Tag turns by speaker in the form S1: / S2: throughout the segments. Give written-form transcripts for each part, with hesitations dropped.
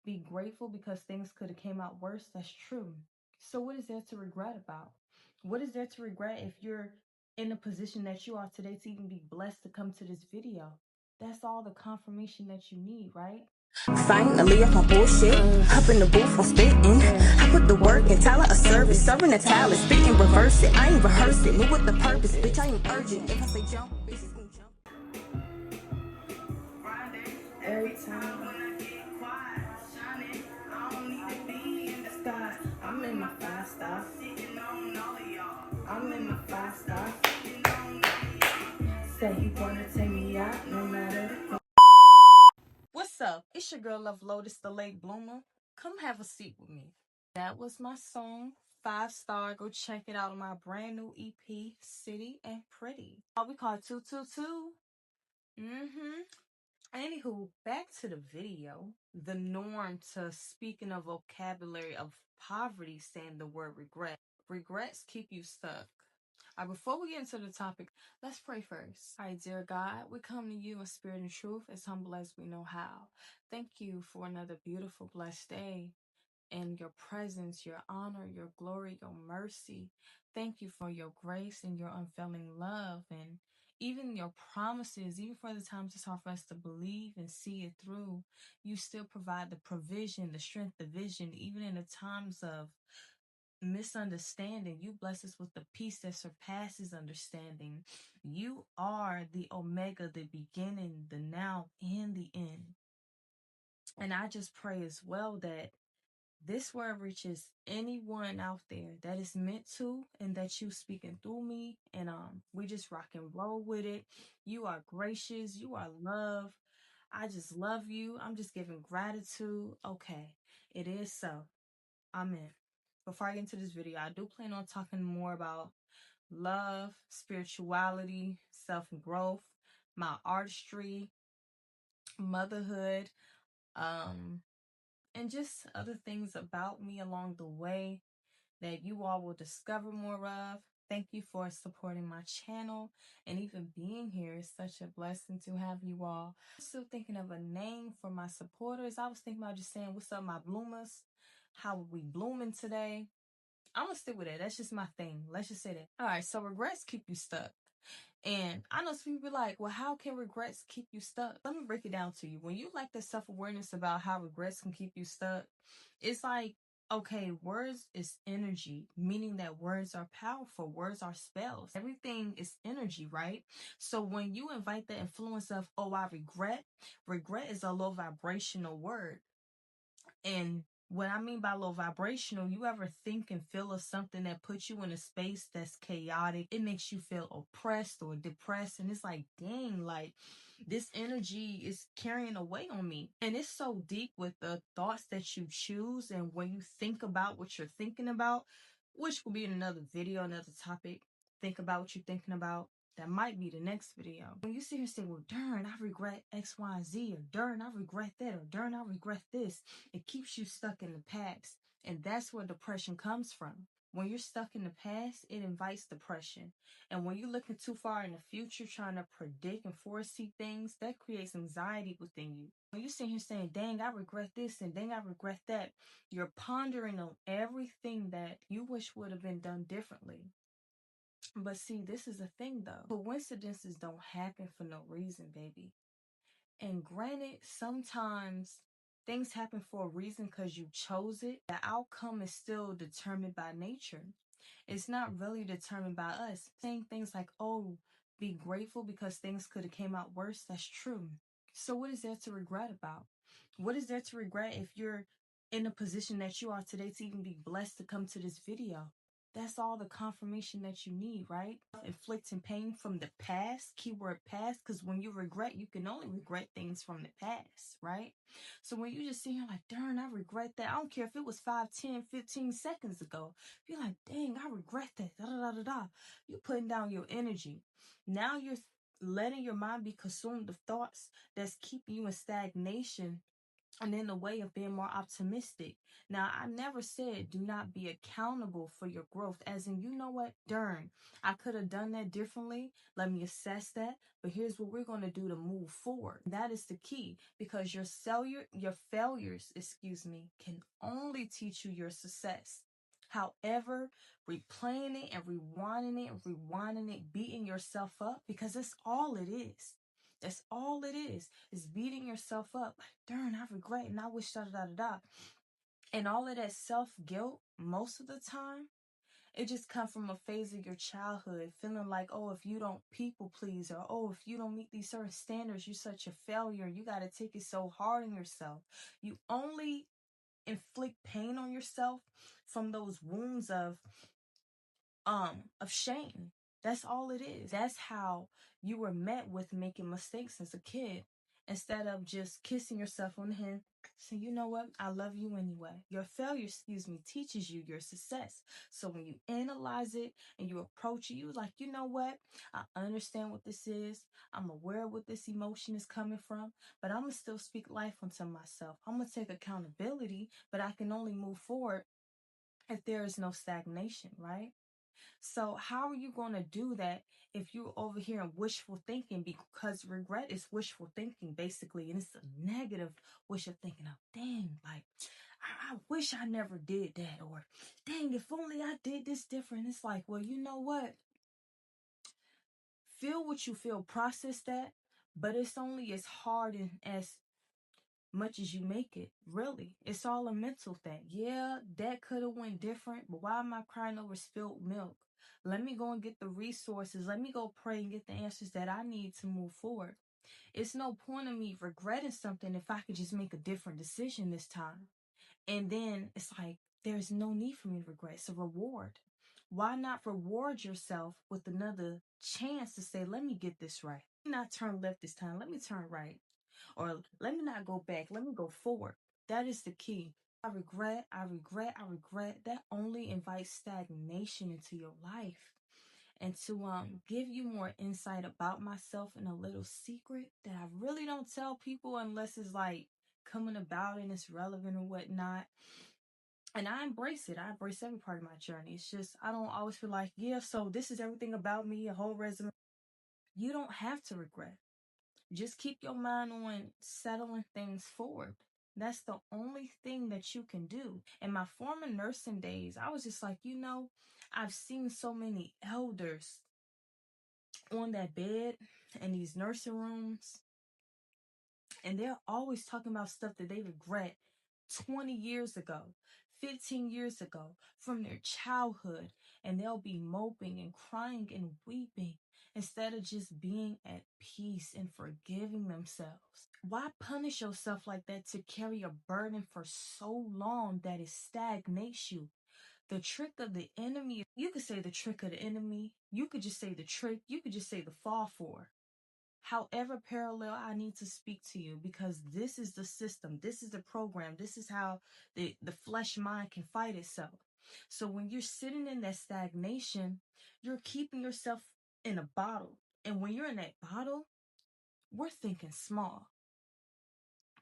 S1: be grateful because things could have came out worse. That's true. So what is there to regret about? What is there to regret if you're in the position that you are today to even be blessed to come to this video? That's all the confirmation that you need, right?
S2: Finally, off my bullshit. Up in the booth, I'm spitting. I put the work in, talent a service. Serving the talent, spit and reverse it. I ain't rehearse it. Move with the purpose, bitch. I ain't urgent. If I say jump, bitches can jump.
S1: Every time when I get quiet, shining, I don't need to be in the sky. I'm in my 5-star, sitting on all of y'all. I'm in my 5-star, sitting on all of y'all. Say he wanna take me out, no matter. What's up? It's your girl Love Lotus, the late bloomer. Come have a seat with me. That was my song, 5-star. Go check it out on my brand new EP, City and Pretty. We call it 222. Anywho, back to the video. The norm to speaking of vocabulary of poverty, saying the word regret. Regrets keep you stuck. All right, before we get into the topic, let's pray first. All right, dear God, we come to you in spirit and truth, as humble as we know how. Thank you for another beautiful, blessed day. And your presence, your honor, your glory, your mercy. Thank you for your grace and your unfailing love and even your promises, even for the times it's hard for us to believe and see it through. You still provide the provision, the strength, the vision, even in the times of misunderstanding. You bless us with the peace that surpasses understanding. You are the Omega, the beginning, the now, and the end. And I just pray as well that this word reaches anyone out there that is meant to, and that you speaking through me, and we just rock and roll with it. You are gracious, you are love. I just love you. I'm just giving gratitude. Okay, it is so. Amen. Before I get into this video, I do plan on talking more about love, spirituality, self-growth, my artistry, motherhood, and just other things about me along the way that you all will discover more of. Thank you for supporting my channel and even being here. It's such a blessing to have you all. I'm still thinking of a name for my supporters. I was thinking about just saying, what's up, my bloomers? How are we blooming today? I'm gonna stick with it. That's just my thing. Let's just say that. All right, so regrets keep you stuck. And I know some people be like, well, how can regrets keep you stuck? Let me break it down to you. When you like the self-awareness about how regrets can keep you stuck, it's like, okay, words is energy, meaning that words are powerful. Words are spells. Everything is energy, right? So when you invite the influence of, oh, I regret is a low vibrational word. And what I mean by low vibrational, you ever think and feel of something that puts you in a space that's chaotic? It makes you feel oppressed or depressed. And it's like, dang, like this energy is carrying away on me. And it's so deep with the thoughts that you choose. And when you think about what you're thinking about, which will be in another video, another topic, think about what you're thinking about. That might be the next video. When you sit here and say, well, darn, I regret X, Y, and Z, or darn, I regret that, or darn, I regret this, it keeps you stuck in the past. And that's where depression comes from. When you're stuck in the past, it invites depression. And when you're looking too far in the future, trying to predict and foresee things, that creates anxiety within you. When you sit here saying, dang, I regret this, and dang, I regret that, you're pondering on everything that you wish would have been done differently. But see, this is a thing though. Coincidences don't happen for no reason, baby. And granted, sometimes things happen for a reason because you chose it. The outcome is still determined by nature. It's not really determined by us. Saying things like, oh, be grateful because things could have came out worse, that's true. So what is there to regret about? What is there to regret if you're in a position that you are today to even be blessed to come to this video? That's all the confirmation that you need, right? Inflicting pain from the past, keyword past, because when you regret, you can only regret things from the past, right? So when you just sit here like, darn, I regret that. I don't care if it was 5, 10, 15 seconds ago. You're like, dang, I regret that. Da, da, da, da, da. You're putting down your energy. Now you're letting your mind be consumed with thoughts that's keeping you in stagnation and in a way of being more optimistic. Now, I never said do not be accountable for your growth, as in, you know what, darn, I could have done that differently. Let me assess that. But here's what we're going to do to move forward. That is the key, because your failures, can only teach you your success. However, replaying it and rewinding it, beating yourself up, because that's all it is. That's all it is beating yourself up. Like, darn, I regret and I wish da da da da da. And all of that self-guilt, most of the time, it just comes from a phase of your childhood, feeling like, oh, if you don't people please, or oh, if you don't meet these certain standards, you're such a failure. You got to take it so hard on yourself. You only inflict pain on yourself from those wounds of shame. That's all it is. That's how you were met with making mistakes as a kid. Instead of just kissing yourself on the head, say, you know what, I love you anyway. Your failure, teaches you your success. So when you analyze it and you approach it, you like, you know what, I understand what this is. I'm aware of what this emotion is coming from, but I'm gonna still speak life onto myself. I'm gonna take accountability, but I can only move forward if there is no stagnation, right? So how are you going to do that if you're over here in wishful thinking? Because regret is wishful thinking, basically, and it's a negative wish of thinking of, dang, like, I wish I never did that, or dang, if only I did this different. It's like, well, you know what? Feel what you feel, process that, but it's only as hard and as much as you make it. Really, it's all a mental thing. Yeah, that could have went different, but why am I crying over spilled milk? Let me go and get the resources. Let me go pray and get the answers that I need to move forward. It's no point in me regretting something if I could just make a different decision this time. And then it's like, there's no need for me to regret. It's a reward. Why not reward yourself with another chance to say, let me get this right? Let me not turn left this time. Let me turn right. Or let me not go back. Let me go forward. That is the key. I regret. That only invites stagnation into your life. And to give you more insight about myself and a little secret that I really don't tell people unless it's like coming about and it's relevant or whatnot. And I embrace it. I embrace every part of my journey. It's just I don't always feel like, yeah, so this is everything about me, a whole resume. You don't have to regret. Just keep your mind on settling things forward. That's the only thing that you can do. In my former nursing days, I was just like, I've seen so many elders on that bed in these nursing rooms, and they're always talking about stuff that they regret 20 years ago, 15 years ago, from their childhood, and they'll be moping and crying and weeping instead of just being at peace and forgiving themselves. Why punish yourself like that to carry a burden for so long that it stagnates you? The trick of the enemy, you could say the trick of the enemy, you could just say the trick, you could just say the fall for. However parallel I need to speak to you, because this is the system, this is the program, this is how the flesh mind can fight itself. So when you're sitting in that stagnation, you're keeping yourself in a bottle. And when you're in that bottle, we're thinking small.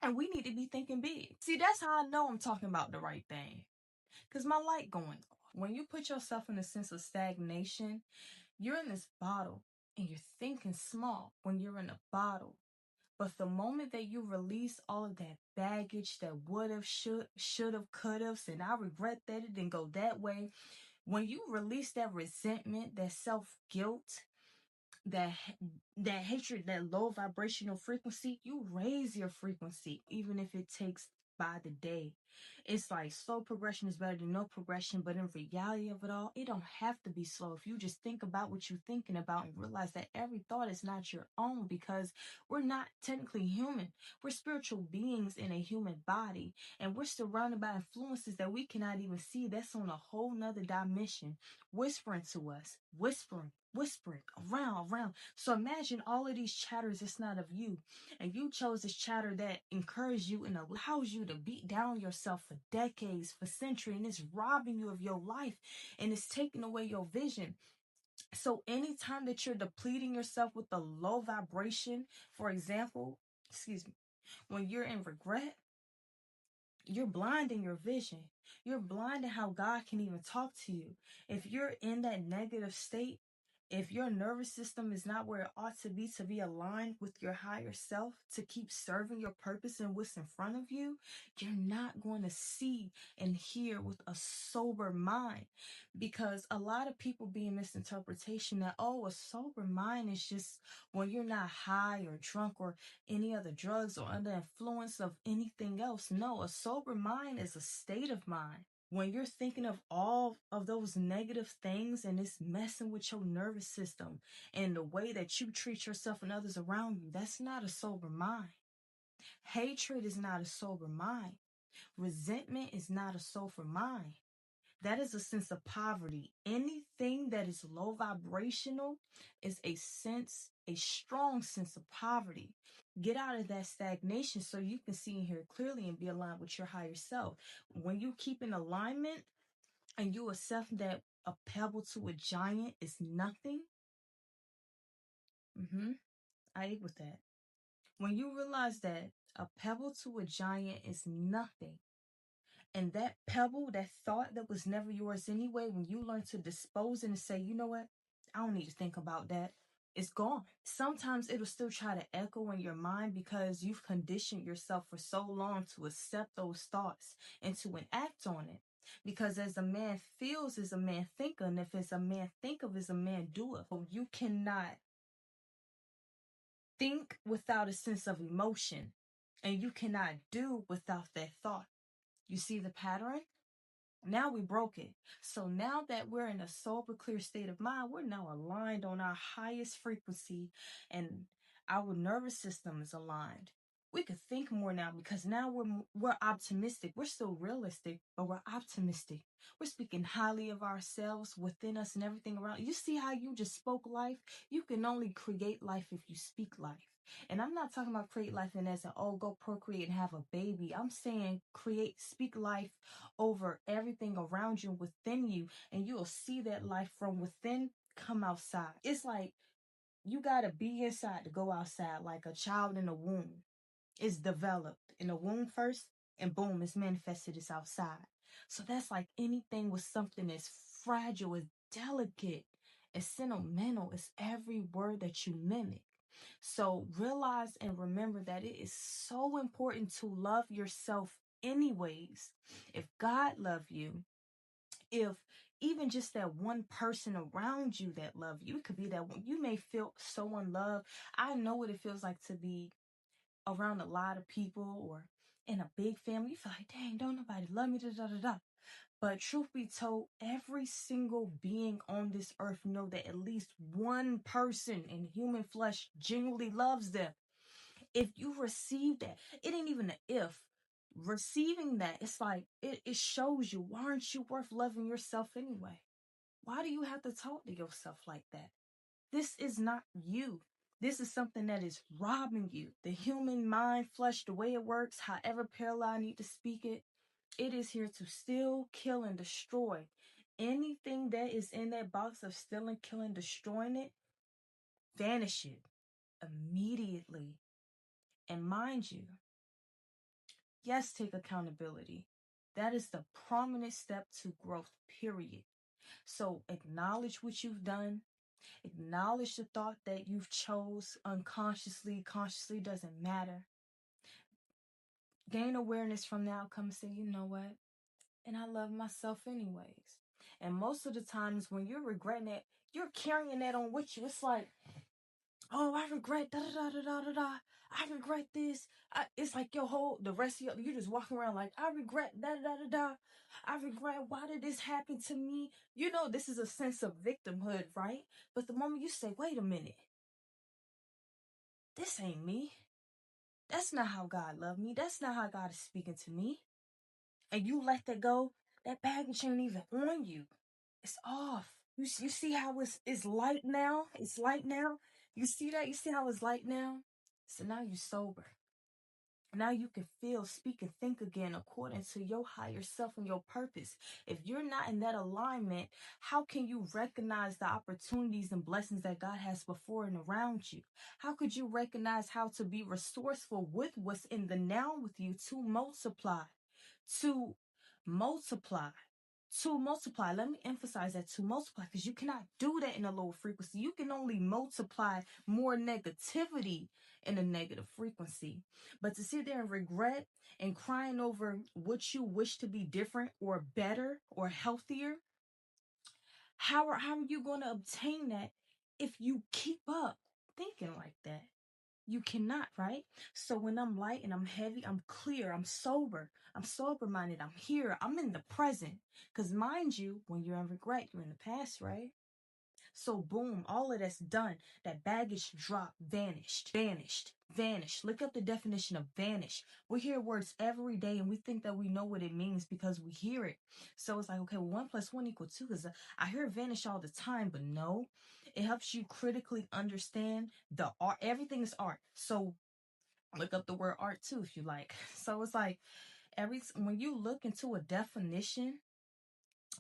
S1: And we need to be thinking big. See, that's how I know I'm talking about the right thing. Because my light going off. When you put yourself in a sense of stagnation, you're in this bottle and you're thinking small when you're in a bottle. But the moment that you release all of that baggage, that would have, should have, could have, and I regret that it didn't go that way. When you release that resentment, that self-guilt, that that hatred, that low vibrational frequency, you raise your frequency, even if it takes by the day. It's like slow progression is better than no progression, but in reality of it all, it don't have to be slow. If you just think about what you're thinking about and realize that every thought is not your own, because we're not technically human. We're spiritual beings in a human body, and we're surrounded by influences that we cannot even see. That's on a whole nother dimension, whispering to us, whispering around. So imagine all of these chatters, it's not of you. And you chose this chatter that encourages you and allows you to beat down yourself for decades, for centuries, and it's robbing you of your life and it's taking away your vision. So anytime that you're depleting yourself with the low vibration, for example, when you're in regret, you're blinding your vision. You're blinding how God can even talk to you. If you're in that negative state, if your nervous system is not where it ought to be aligned with your higher self, to keep serving your purpose and what's in front of you, you're not going to see and hear with a sober mind. Because a lot of people be in misinterpretation that, oh, a sober mind is just when you're not high or drunk or any other drugs or under influence of anything else. No, a sober mind is a state of mind. When you're thinking of all of those negative things and it's messing with your nervous system and the way that you treat yourself and others around you, that's not a sober mind. Hatred is not a sober mind. Resentment is not a sober mind. That is a sense of poverty. Anything that is low vibrational is a strong sense of poverty. Get out of that stagnation so you can see and hear clearly and be aligned with your higher self. When you keep in alignment and you accept that a pebble to a giant is nothing, I agree with that. When you realize that a pebble to a giant is nothing, and that pebble, that thought that was never yours anyway, when you learn to dispose it and say, you know what, I don't need to think about that, it's gone. Sometimes it'll still try to echo in your mind because you've conditioned yourself for so long to accept those thoughts and to enact on it. Because as a man feels, is a man thinketh, and if it's a man thinketh, is a man doeth. So you cannot think without a sense of emotion, and you cannot do without that thought. You see the pattern? Now we broke it. So now that we're in a sober, clear state of mind, we're now aligned on our highest frequency and our nervous system is aligned. We could think more now because now we're optimistic. We're still realistic, but we're optimistic. We're speaking highly of ourselves within us and everything around. You see how you just spoke life? You can only create life if you speak life. And I'm not talking about create life and as an, oh, go procreate and have a baby. I'm saying speak life over everything around you and within you, and you'll see that life from within come outside. It's like you gotta be inside to go outside, like a child in a womb. It's developed in the womb first, and boom, it's manifested, it's outside. So that's like anything with something as fragile, as delicate, as sentimental, as every word that you mimic. So realize and remember that it is so important to love yourself anyways. If God loved you, if even just that one person around you that love you, it could be that one, you may feel so unloved. I know what it feels like to be around a lot of people or in a big family. You feel like, dang, don't nobody love me, da da da da. But truth be told, every single being on this earth know that at least one person in human flesh genuinely loves them. If you receive that, it ain't even an if. Receiving that, it's like, it shows you, why aren't you worth loving yourself anyway? Why do you have to talk to yourself like that? This is not you. This is something that is robbing you. The human mind, flesh, the way it works, however parallel I need to speak it, it is here to steal, kill, and destroy. Anything that is in that box of stealing, killing, destroying it, vanish it immediately. And mind you, yes, take accountability. That is the prominent step to growth, period. So acknowledge what you've done. Acknowledge the thought that you've chose unconsciously, consciously, doesn't matter. Gain awareness from the outcome and say, you know what? And I love myself anyways. And most of the times when you're regretting it, you're carrying that on with you. It's like, oh, I regret da da da da da da. I regret this. It's like the rest of you just walking around like, I regret da da da da. I regret, why did this happen to me? You know, this is a sense of victimhood, right? But the moment you say, wait a minute, this ain't me. That's not how God loved me. That's not how God is speaking to me. And you let that go, that baggage ain't even on you. It's off. You see how it's light now? It's light now. You see that? You see how it's light now? So now you're sober. Now you can feel, speak, and think again according to your higher self and your purpose. If you're not in that alignment, how can you recognize the opportunities and blessings that God has before and around you? How could you recognize how to be resourceful with what's in the now with you to multiply? to multiply. To multiply. Let me emphasize that, to multiply, because you cannot do that in a lower frequency. You can only multiply more negativity in a negative frequency. But to sit there and regret and crying over what you wish to be different or better or healthier, how are you going to obtain that if you keep up thinking like that? You cannot, right? So when I'm light and I'm heavy, I'm clear, I'm sober-minded, I'm here, I'm in the present. Because mind you, when you're in regret, you're in the past, right? So boom, all of that's done. That baggage drop, vanished. Look up the definition of vanish. We hear words every day and we think that we know what it means because we hear it. So it's like, okay, well, 1 + 1 = 2, because I hear vanish all the time, but no, it helps you critically understand the art. Everything is art. So look up the word art too, if you like. So it's like when you look into a definition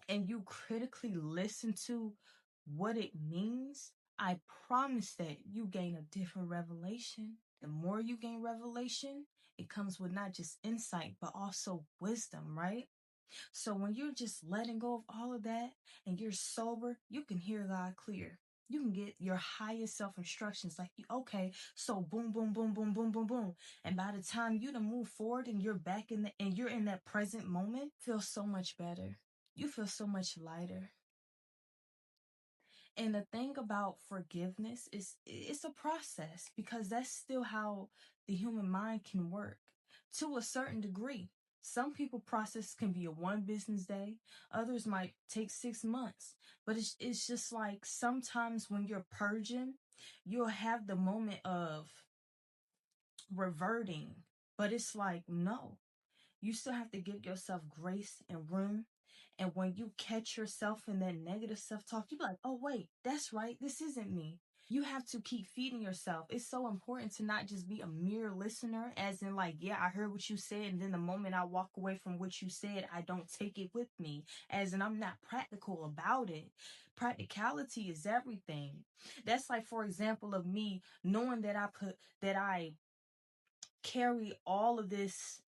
S1: and you critically listen to what it means, I promise that you gain a different revelation. The more you gain revelation, it comes with not just insight, but also wisdom, right? So when you're just letting go of all of that and you're sober, you can hear God clear. You can get your highest self instructions like, okay, so boom, boom, boom, boom, boom, boom, boom. And by the time you to move forward and you're back and you're in that present moment, feel so much better. You feel so much lighter. And the thing about forgiveness is it's a process, because that's still how the human mind can work to a certain degree. Some people process can be a 1 business day, others might take 6 months. But it's just like sometimes when you're purging, you'll have the moment of reverting. But it's like, no, you still have to give yourself grace and room. And when you catch yourself in that negative self-talk, you be like, oh, wait, that's right. This isn't me. You have to keep feeding yourself. It's so important to not just be a mere listener, as in like, yeah, I heard what you said. And then the moment I walk away from what you said, I don't take it with me, as in I'm not practical about it. Practicality is everything. That's like, for example, of me knowing that I carry all of this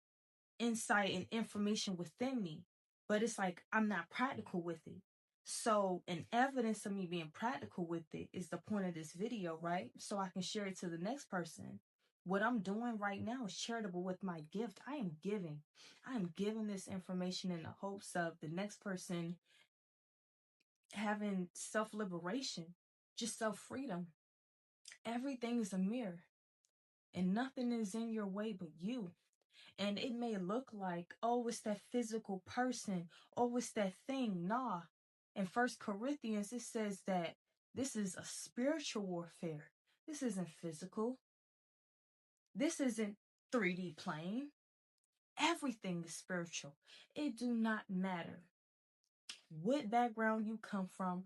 S1: insight and information within me, but it's like I'm not practical with it. So an evidence of me being practical with it is the point of this video, right? So I can share it to the next person. What I'm doing right now is charitable with my gift. I am giving this information in the hopes of the next person having self-liberation, just self-freedom. Everything is a mirror and nothing is in your way but you. And it may look like, oh, it's that physical person, oh, it's that thing. Nah. In 1 Corinthians, it says that this is a spiritual warfare. This isn't physical. This isn't 3D plane. Everything is spiritual. It do not matter what background you come from.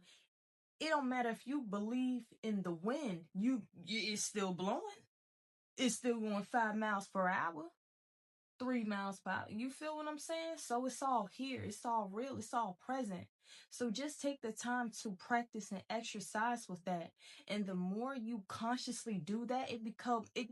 S1: It don't matter if you believe in the wind. It's still blowing. It's still going 5 miles per hour. 3 miles per hour. You feel what I'm saying? So it's all here. It's all real. It's all present. So just take the time to practice and exercise with that. And the more you consciously do that, it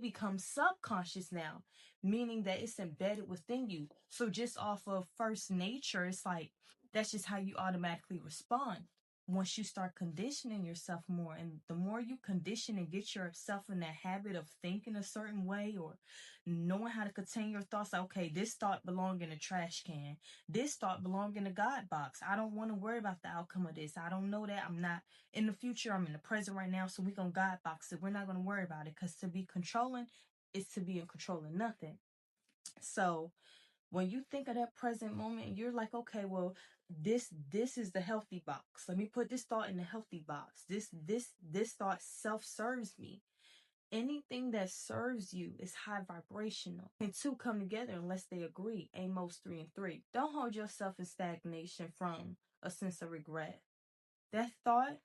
S1: becomes subconscious now, meaning that it's embedded within you. So just off of first nature, it's like that's just how you automatically respond. Once you start conditioning yourself more, and the more you condition and get yourself in that habit of thinking a certain way, or knowing how to contain your thoughts, like, okay, this thought belong in a trash can, this thought belong in a God box. I don't want to worry about the outcome of this. I don't know that. I'm not in the future. I'm in the present right now. So we gonna God box it. We're not gonna worry about it, because to be controlling is to be in control of nothing. So when you think of that present moment, you're like, okay, well, this is the healthy box. Let me put this thought in the healthy box. This thought self-serves me. Anything that serves you is high vibrational. And two come together unless they agree. Amos 3:3. Don't hold yourself in stagnation from a sense of regret. That thought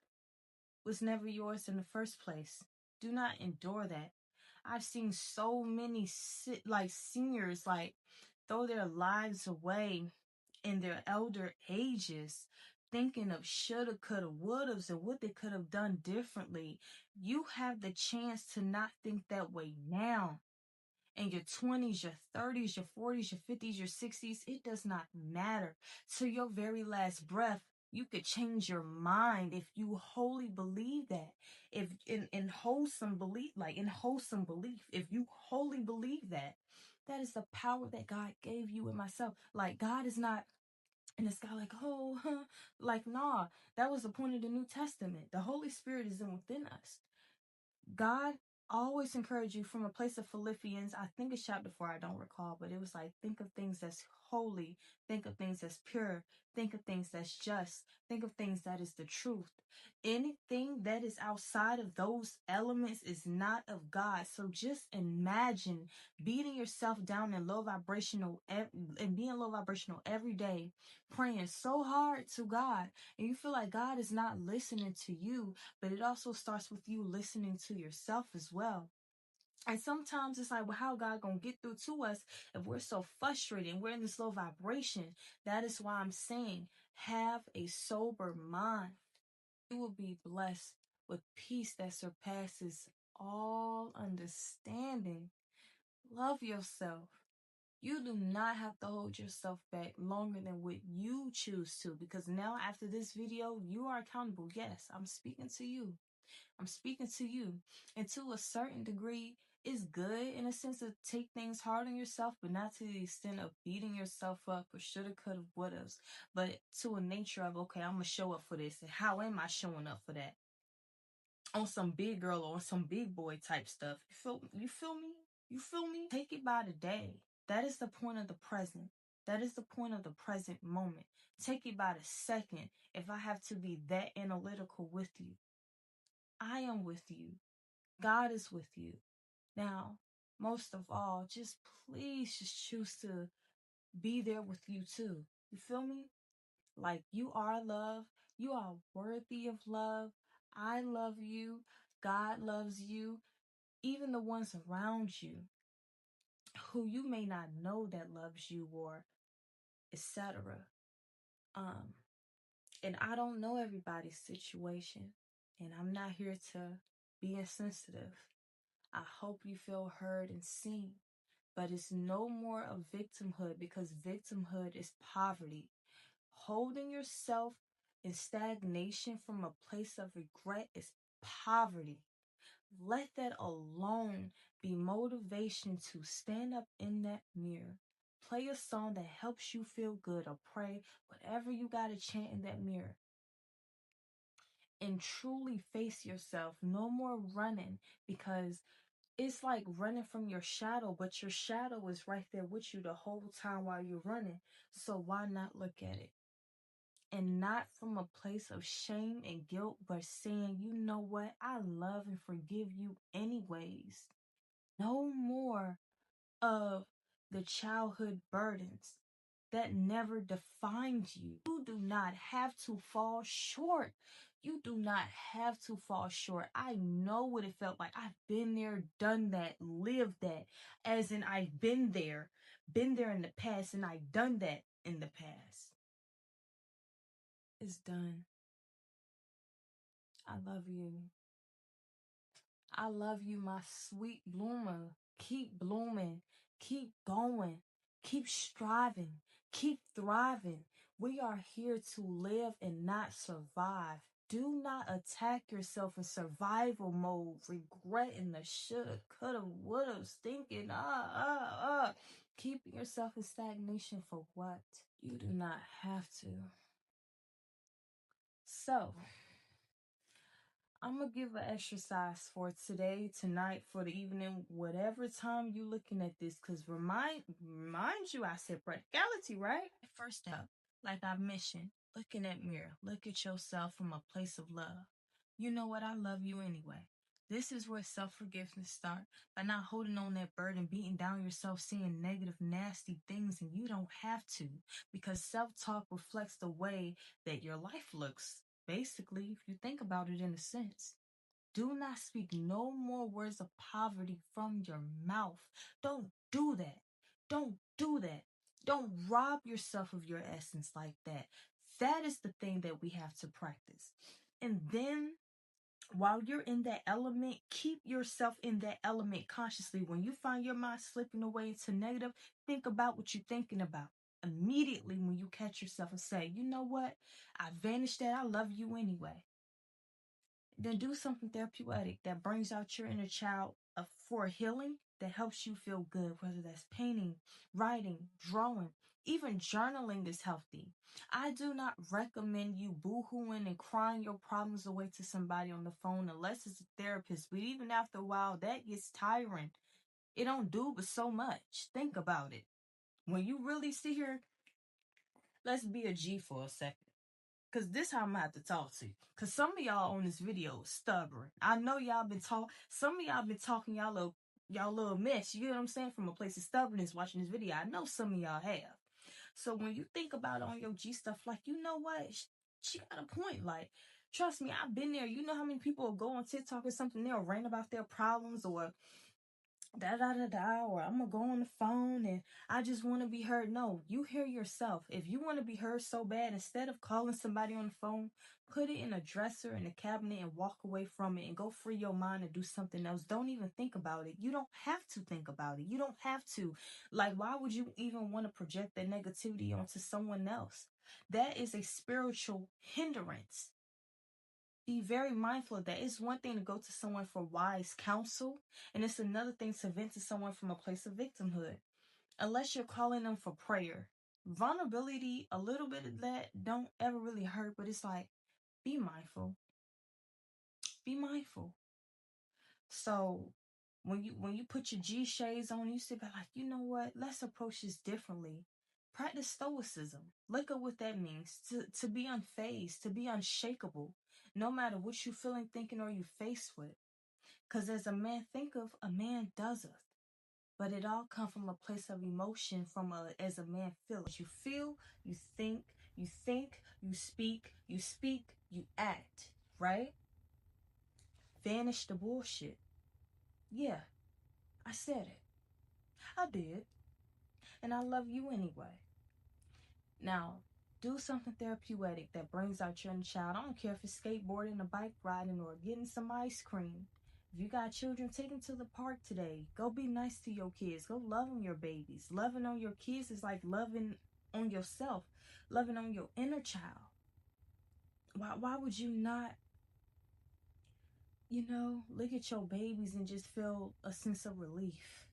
S1: was never yours in the first place. Do not endure that. I've seen so many seniors throw their lives away in their elder ages, thinking of shoulda, coulda, wouldas, and what they could have done differently. You have the chance to not think that way now. in your 20s, your 30s, your 40s, your 50s, your 60s. It does not matter. To your very last breath, you could change your mind if you wholly believe that. If in wholesome belief, if you wholly believe that, that is the power that God gave you and myself. Like, God is not in the sky like, oh, huh. Like, nah, that was the point of the New Testament. The Holy Spirit is in within us. God always encouraged you from a place of Philippians. I think it's chapter 4, I don't recall, but it was like, think of things that's holy, think of things that's pure, think of things that's just, think of things that is the truth. Anything that is outside of those elements is not of God. So just imagine beating yourself down in low vibrational and being low vibrational every day, praying so hard to God, and you feel like God is not listening to you. But it also starts with you listening to yourself as well. And sometimes it's like, well, how God gonna get through to us if we're so frustrated and we're in this low vibration? That is why I'm saying, have a sober mind. You will be blessed with peace that surpasses all understanding. Love yourself. You do not have to hold yourself back longer than what you choose to, because now after this video, you are accountable. Yes, I'm speaking to you. I'm speaking to you. And to a certain degree, it's good in a sense to take things hard on yourself, but not to the extent of beating yourself up or shoulda, coulda, woulda. But to a nature of, okay, I'm going to show up for this. And how am I showing up for that? On some big girl or on some big boy type stuff. You feel me? You feel me? Take it by the day. That is the point of the present. That is the point of the present moment. Take it by the second if I have to be that analytical with you. I am with you. God is with you. Now, most of all, just please just choose to be there with you too. You feel me? Like, you are love. You are worthy of love. I love you. God loves you. Even the ones around you who you may not know that loves you, or etc. And I don't know everybody's situation, and I'm not here to be insensitive. I hope you feel heard and seen, but it's no more of victimhood, because victimhood is poverty. Holding yourself in stagnation from a place of regret is poverty. Let that alone be motivation to stand up in that mirror. Play a song that helps you feel good, or pray, whatever you got to chant in that mirror. And truly face yourself. No more running, because it's like running from your shadow, but your shadow is right there with you the whole time while you're running. So why not look at it? And not from a place of shame and guilt, but saying, you know what? I love and forgive you anyways. No more of the childhood burdens that never defined you. You do not have to fall short. You do not have to fall short. I know what it felt like. I've been there, done that, lived that. As in, I've been there in the past, and I've done that in the past. It's done. I love you. I love you, my sweet bloomer. Keep blooming. Keep going. Keep striving. Keep thriving. We are here to live and not survive. Do not attack yourself in survival mode, regretting the shoulda, coulda, woulda, thinking, keeping yourself in stagnation for what? You do not have to. So, I'm going to give an exercise for today, tonight, for the evening, whatever time you looking at this. Because remind you, I said practicality, right? First step, like I mentioned, look in that mirror. Look at yourself from a place of love. You know what? I love you anyway. This is where self-forgiveness starts. By not holding on that burden, beating down yourself, saying negative, nasty things, and you don't have to. Because self-talk reflects the way that your life looks. Basically, if you think about it in a sense. Do not speak no more words of poverty from your mouth. Don't do that. Don't do that. Don't rob yourself of your essence like that. That is the thing that we have to practice. And then While you're in that element, keep yourself in that element consciously. When you find your mind slipping away into negative, think about what you're thinking about. Immediately when you catch yourself and say, you know what? I vanished that. I love you anyway. Then do something therapeutic that brings out your inner child for healing, that helps you feel good, whether that's painting, writing, drawing, even journaling is healthy. I do not recommend you boo-hooing and crying your problems away to somebody on the phone unless it's a therapist. But even after a while, that gets tiring. It don't do but so much. Think about it. When you really sit here, let's be a G for a second. Cause this how I'm gonna have to talk to you. Cause some of y'all on this video is stubborn. I know y'all been some of y'all been talking y'all little mess. You get what I'm saying? From a place of stubbornness watching this video. I know some of y'all have. So when you think about on your G stuff, like, you know what? She got a point. Like, trust me, I've been there. You know how many people will go on TikTok or something, they'll rant about their problems or or I'm gonna go on the phone and I just want to be heard. No, you hear yourself. If you want to be heard so bad, instead of calling somebody on the phone, put it in a dresser in a cabinet and walk away from it and go free your mind and do something else. Don't even think about it. You don't have to think about it. You don't have to. Like, why would you even want to project that negativity onto someone else? That is a spiritual hindrance. Be very mindful of that. It's one thing to go to someone for wise counsel, and it's another thing to vent to someone from a place of victimhood. Unless you're calling them for prayer. Vulnerability, a little bit of that don't ever really hurt, but it's like, be mindful. Be mindful. So when you put your G shades on, you sit back like, you know what? Let's approach this differently. Practice stoicism. Look at what that means. To be unfazed, to be unshakable, no matter what you're feeling, thinking, or you're faced with. Because as a man thinketh, a man doesn't. But it all comes from a place of emotion, as a man feels. You feel, you think, you speak, you act, right? Vanish the bullshit. Yeah, I said it. I did. And I love you anyway. Now, do something therapeutic that brings out your inner child. I don't care if it's skateboarding, or bike riding, or getting some ice cream. If you got children, take them to the park today. Go be nice to your kids. Go love on your babies. Loving on your kids is like loving on yourself, loving on your inner child. Why would you not, look at your babies and just feel a sense of relief?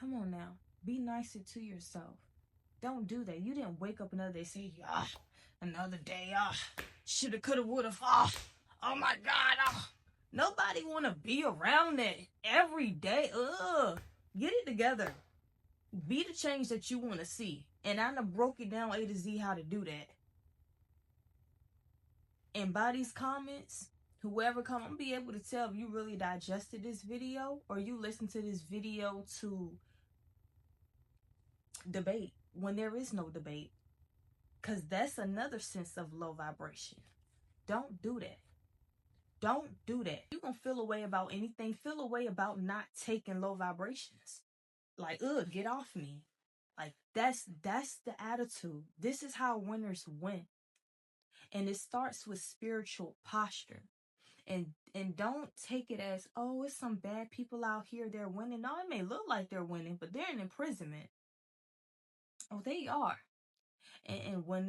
S1: Come on now. Be nicer to yourself. Don't do that. You didn't wake up another day and say, another day, shoulda, coulda, woulda, oh my God, nobody want to be around that every day. Get it together. Be the change that you want to see. And I done broke it down A to Z how to do that. And by these comments, whoever come, I'm gonna be able to tell if you really digested this video or you listen to this video to debate when there is no debate. Because that's another sense of low vibration. Don't do that. Don't do that. You're going to feel a way about anything. Feel a way about not taking low vibrations. Like, get off me. Like, that's the attitude. This is how winners win. And it starts with spiritual posture. And don't take it as, oh, it's some bad people out here, they're winning. No, it may look like they're winning, but they're in imprisonment. Oh, they are. And when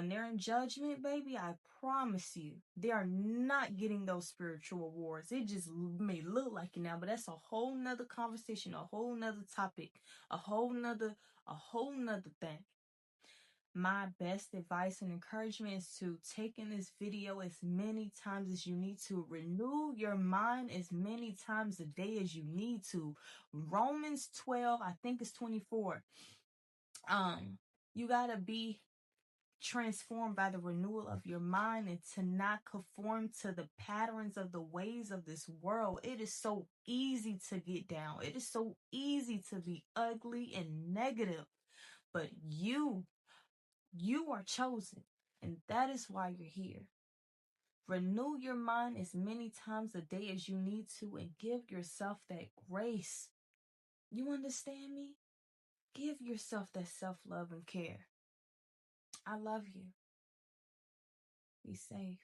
S1: they're in judgment, baby, I promise you, they are not getting those spiritual awards. It just may look like it now, but that's a whole nother conversation, a whole nother topic, a whole nother thing. My best advice and encouragement is to take in this video as many times as you need to. Renew your mind as many times a day as you need to. Romans 12, I think it's 24. You gotta be transformed by the renewal of your mind and to not conform to the patterns of the ways of this world. It is so easy to get down. It is so easy to be ugly and negative. But you are chosen, and that is why you're here. Renew your mind as many times a day as you need to and give yourself that grace. You understand me? Give yourself that self-love and care. I love you. Be safe.